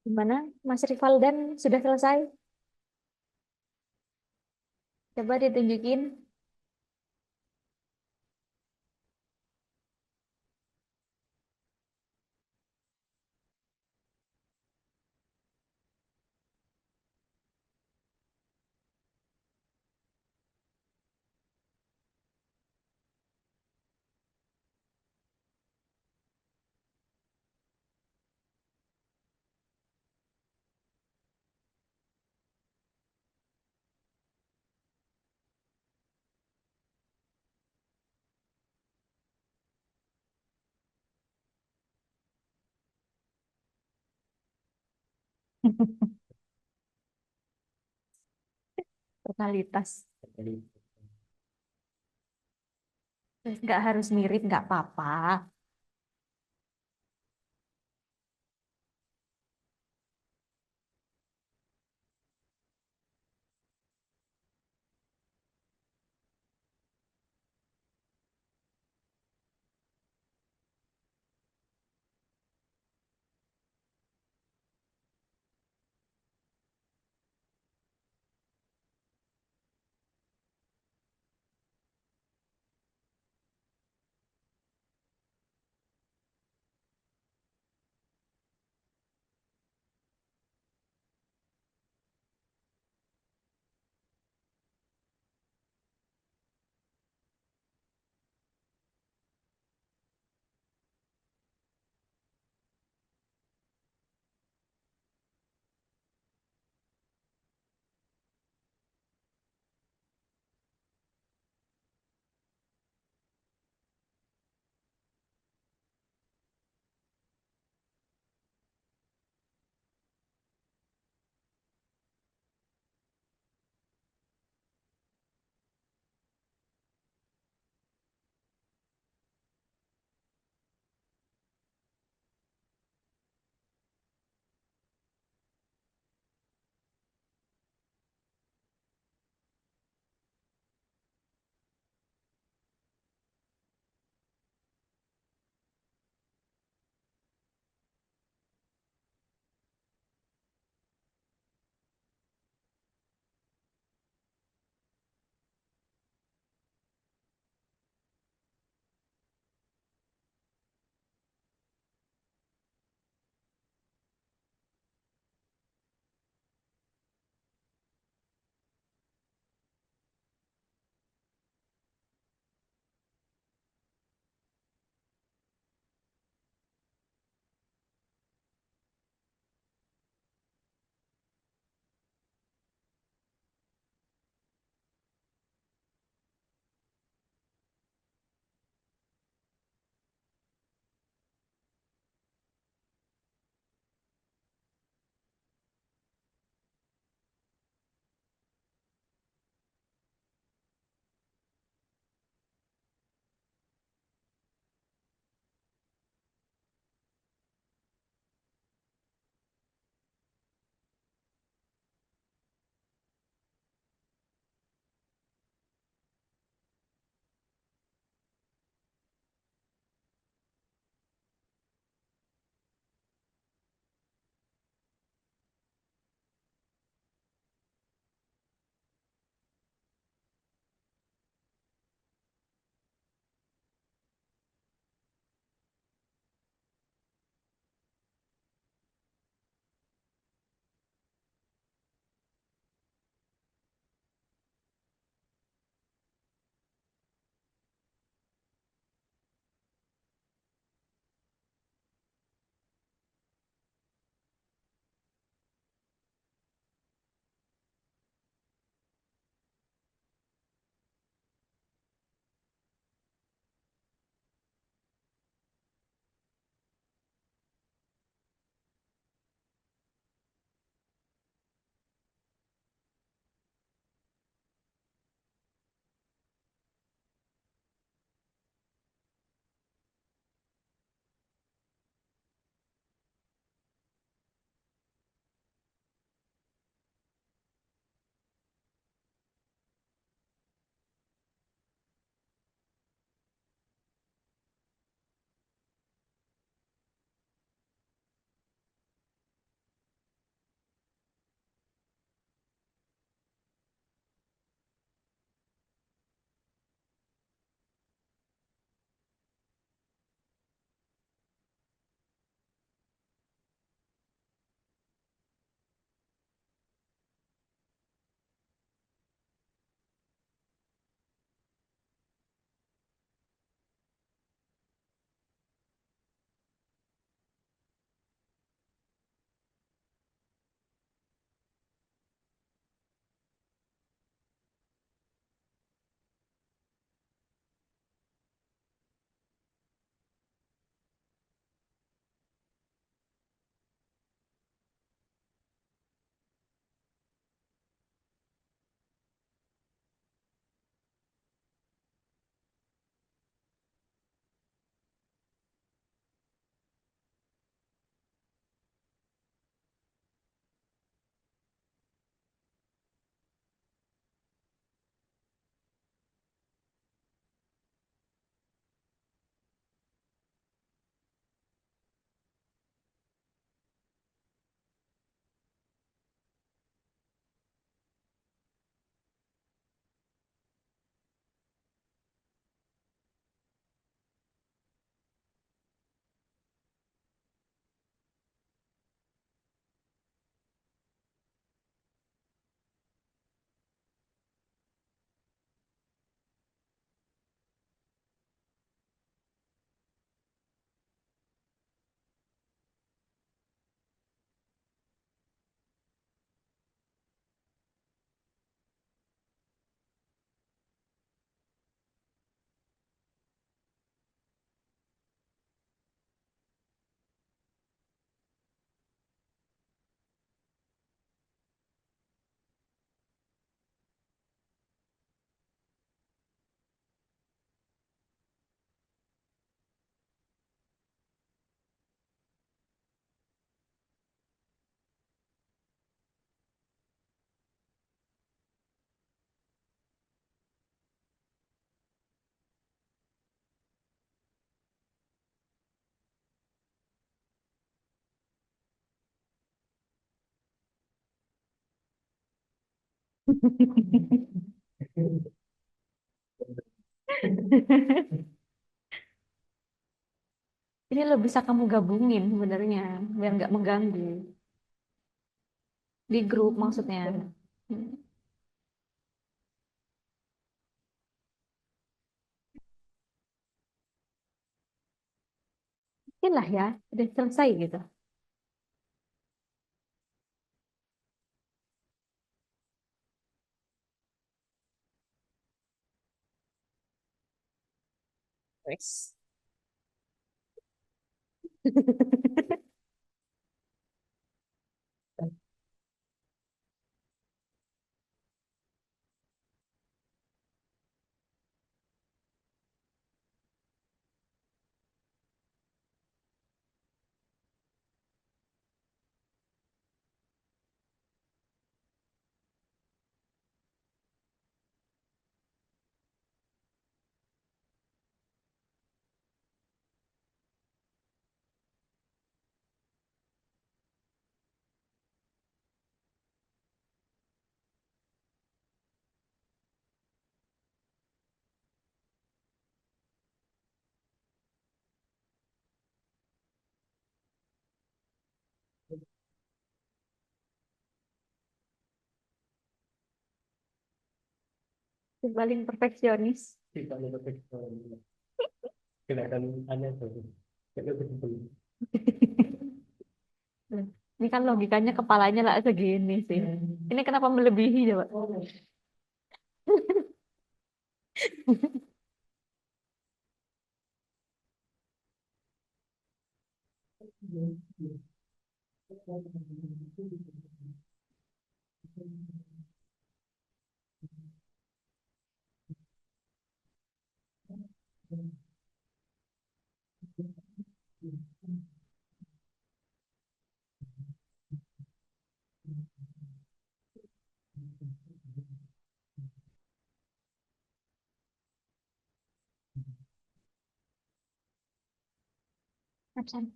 Gimana, Mas Rival dan sudah selesai? Coba ditunjukin. Totalitas. Nggak harus mirip, nggak apa-apa. Ini lo bisa kamu gabungin sebenarnya biar nggak mengganggu di grup maksudnya. Hmm. Oke lah ya, udah selesai gitu. Wes. Paling perfeksionis.
Kelihatan aneh tuh.
Ini kan logikanya kepalanya lah segini sih. Ini kenapa melebihi coba? Absen.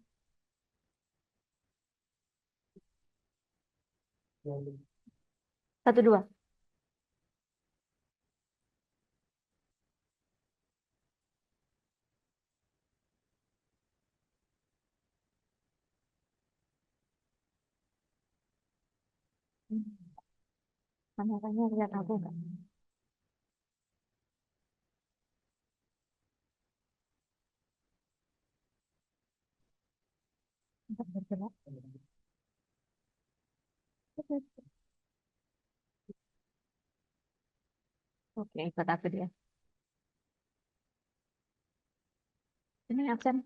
1, 2. Kameranya lihat aku kan? Bentar, bergerak. Oke, ikut aku dia. Ini absen.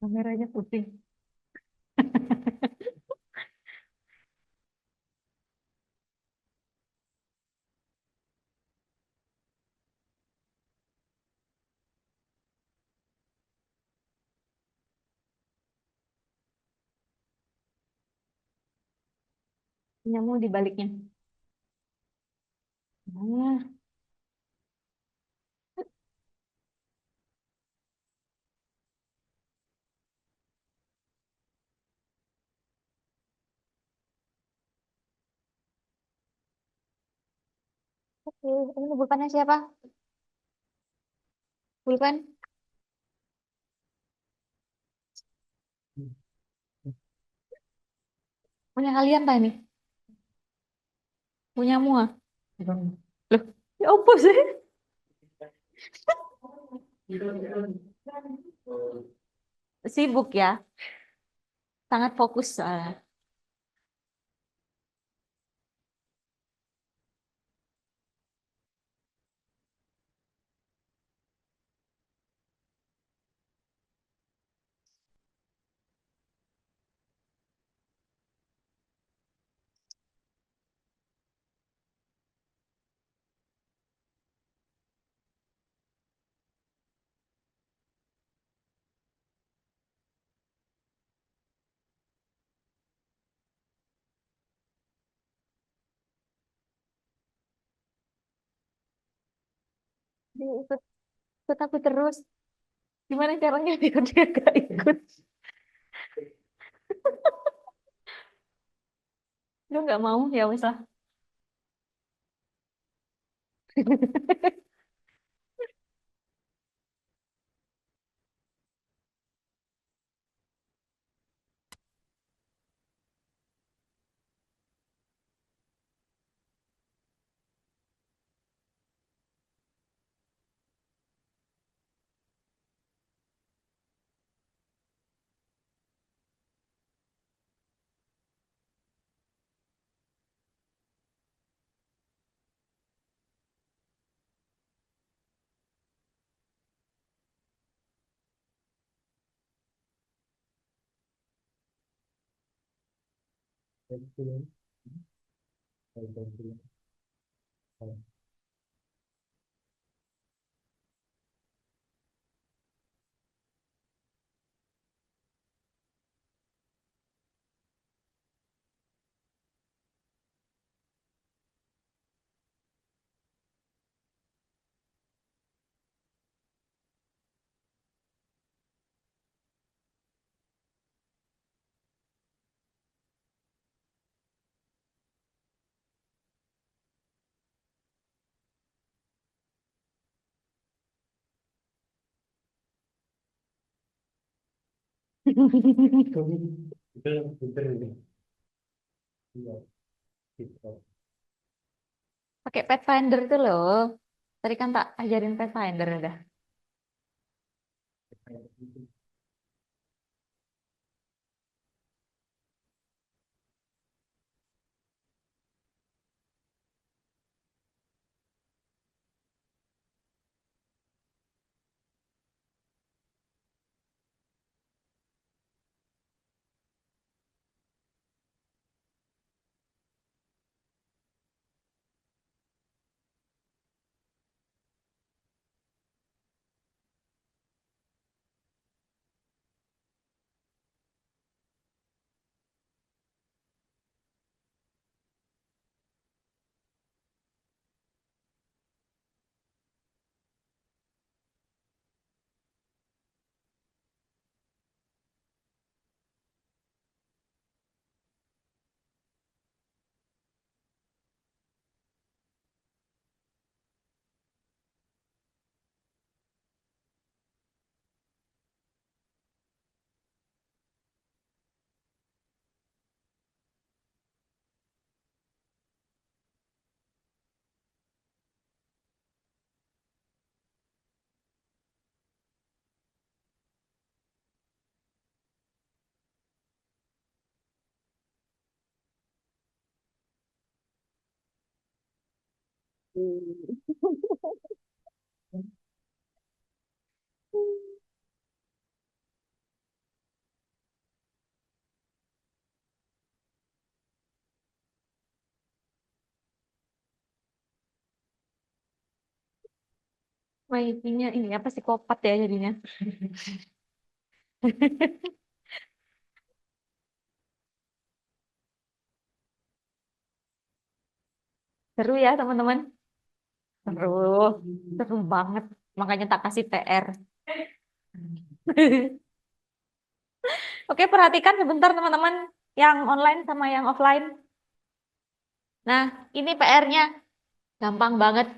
Kameranya putih. Nyamuk di baliknya. Nah, oke. Ini bukannya siapa? Bukan? Punya kalian tak ini? Punyamu ah? Loh, ya apa sih? Sibuk ya? Sangat fokus soalnya. Dia ikut aku terus. Gimana caranya biar dia gak ikut? Lu nggak mau ya wes lah. Pakai Pathfinder tuh loh. Tadi kan tak ajarin Pathfinder udah. Wifi-nya ini apa psikopat ya jadinya. Seru ya teman-teman. Seru. Seru banget. Makanya tak kasih PR. Oke, perhatikan sebentar teman-teman yang online sama yang offline. Nah, ini PR-nya gampang banget.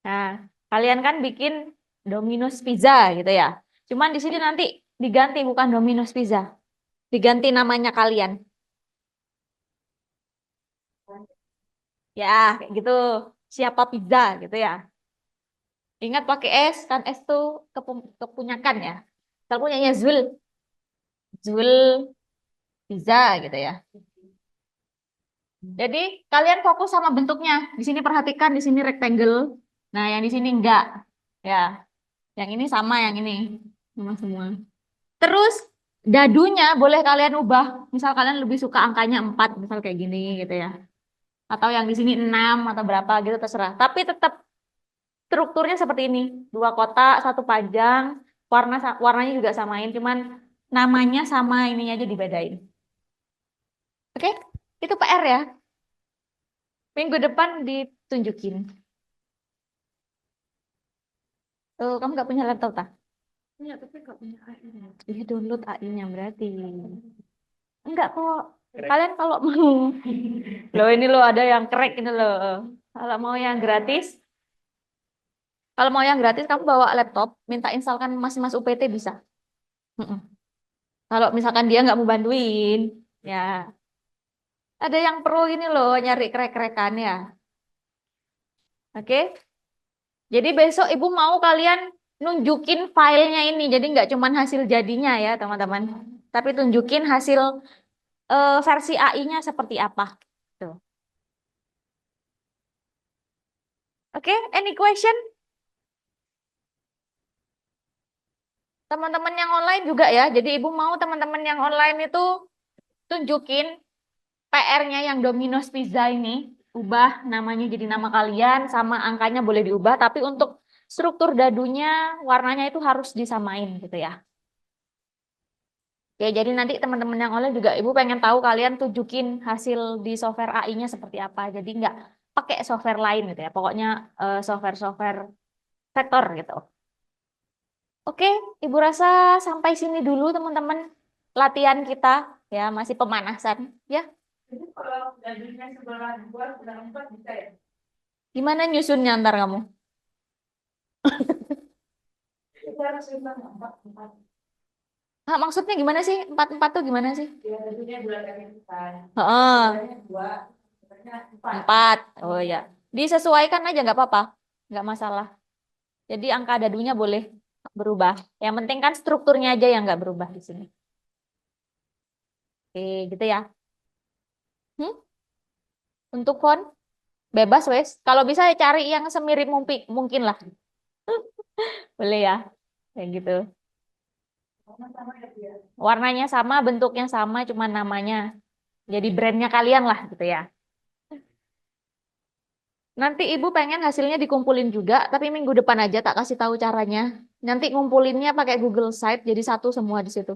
Nah, kalian kan bikin Domino's Pizza gitu ya. Cuman di sini nanti diganti bukan Domino's Pizza. Diganti namanya kalian. Ya, kayak gitu. Siapa pizza gitu ya. Ingat pakai S, kan S tuh kepunyakan ya. Kalau punyanya Zul, Zul pizza gitu ya. Jadi kalian fokus sama bentuknya. Di sini perhatikan di sini rectangle. Nah, yang di sini enggak. Ya, yang ini sama yang ini. Sama semua. Terus dadunya boleh kalian ubah. Misal kalian lebih suka angkanya 4, misal kayak gini gitu ya. Atau yang di sini 6 atau berapa gitu terserah. Tapi tetap strukturnya seperti ini. 2 kotak, 1 panjang, warnanya juga samain, cuman namanya sama ininya aja dibedain. Oke? Itu PR ya. Minggu depan ditunjukin. Oh, kamu nggak punya laptop, tak?
Punya, tapi nggak punya AI-nya.
Iya, download AI-nya berarti. Enggak kok. Kalian kalau mau, loh ini loh ada yang crack ini loh. Kalau mau yang gratis, kamu bawa laptop, minta instalkan mas-mas UPT bisa. Mm-mm. Kalau misalkan dia nggak mau bantuin, ya ada yang pro ini loh nyari crack-crackan ya. Oke? Jadi besok ibu mau kalian nunjukin filenya ini, jadi nggak cuman hasil jadinya ya teman-teman, tapi tunjukin hasil versi AI-nya seperti apa. Tuh. Oke, any question? Teman-teman yang online juga ya. Jadi ibu mau teman-teman yang online itu tunjukin PR-nya yang Domino's Pizza ini, ubah namanya jadi nama kalian, sama angkanya boleh diubah, tapi untuk struktur dadunya, warnanya itu harus disamain gitu ya. Oke, jadi nanti teman-teman yang online juga ibu pengen tahu kalian tunjukin hasil di software AI-nya seperti apa. Jadi nggak pakai software lain gitu ya. Pokoknya software-software vektor gitu. Oke, ibu rasa sampai sini dulu teman-teman latihan kita ya, masih pemanasan ya.
Jadi kalau gajinya sebelah 2, sebelah 4 bisa ya?
Gimana nyusunnya ntar kamu?
Kita harus bilang 4, 4.
Nah, maksudnya gimana sih? Empat tuh gimana sih?
Ya, gajinya bulan kali kita.
Heeh,
Bulannya 2, bulannya 4.
4. Oh ya, disesuaikan aja nggak apa-apa, nggak masalah. Jadi angka dadunya boleh berubah. Yang penting kan strukturnya aja yang nggak berubah di sini. Oke, gitu ya. Hmm? Untuk font bebas wes. Kalau bisa ya cari yang semirip mungkin lah. Boleh ya, kayak gitu.
Sama-sama ya, Bu, ya.
Warnanya sama, bentuknya sama, cuma namanya. Jadi brandnya kalian lah gitu ya. Nanti ibu pengen hasilnya dikumpulin juga, tapi minggu depan aja tak kasih tahu caranya. Nanti ngumpulinnya pakai Google Site, jadi satu semua di situ.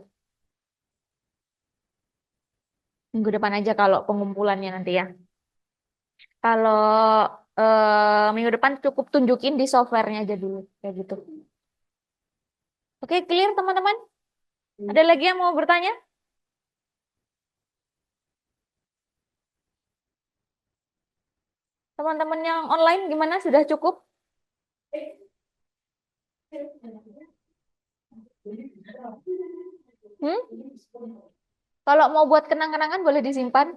Minggu depan aja kalau pengumpulannya nanti ya. Kalau minggu depan cukup tunjukin di softwarenya aja dulu, kayak gitu. Oke, clear teman-teman? Ada lagi yang mau bertanya? Teman-teman yang online gimana? Sudah cukup? Hmm? Kalau mau buat kenang-kenangan boleh disimpan.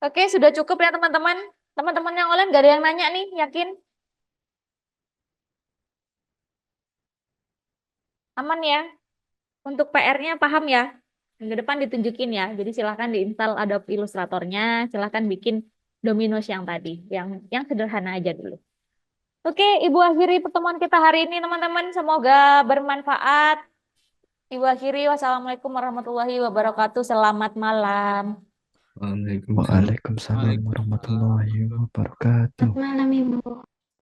Oke, sudah cukup ya teman-teman. Teman-teman yang online gak ada yang nanya nih, yakin? Aman ya? Untuk PR-nya paham ya? Minggu depan ditunjukin ya. Jadi silahkan diinstal Adobe Illustrator-nya, silahkan bikin Dominos yang tadi, yang sederhana aja dulu. Oke, Ibu akhiri pertemuan kita hari ini teman-teman. Semoga bermanfaat. Ibu akhiri, wassalamualaikum warahmatullahi wabarakatuh. Selamat malam.
Waalaikumsalam warahmatullahi wabarakatuh.
Selamat malam, Ibu.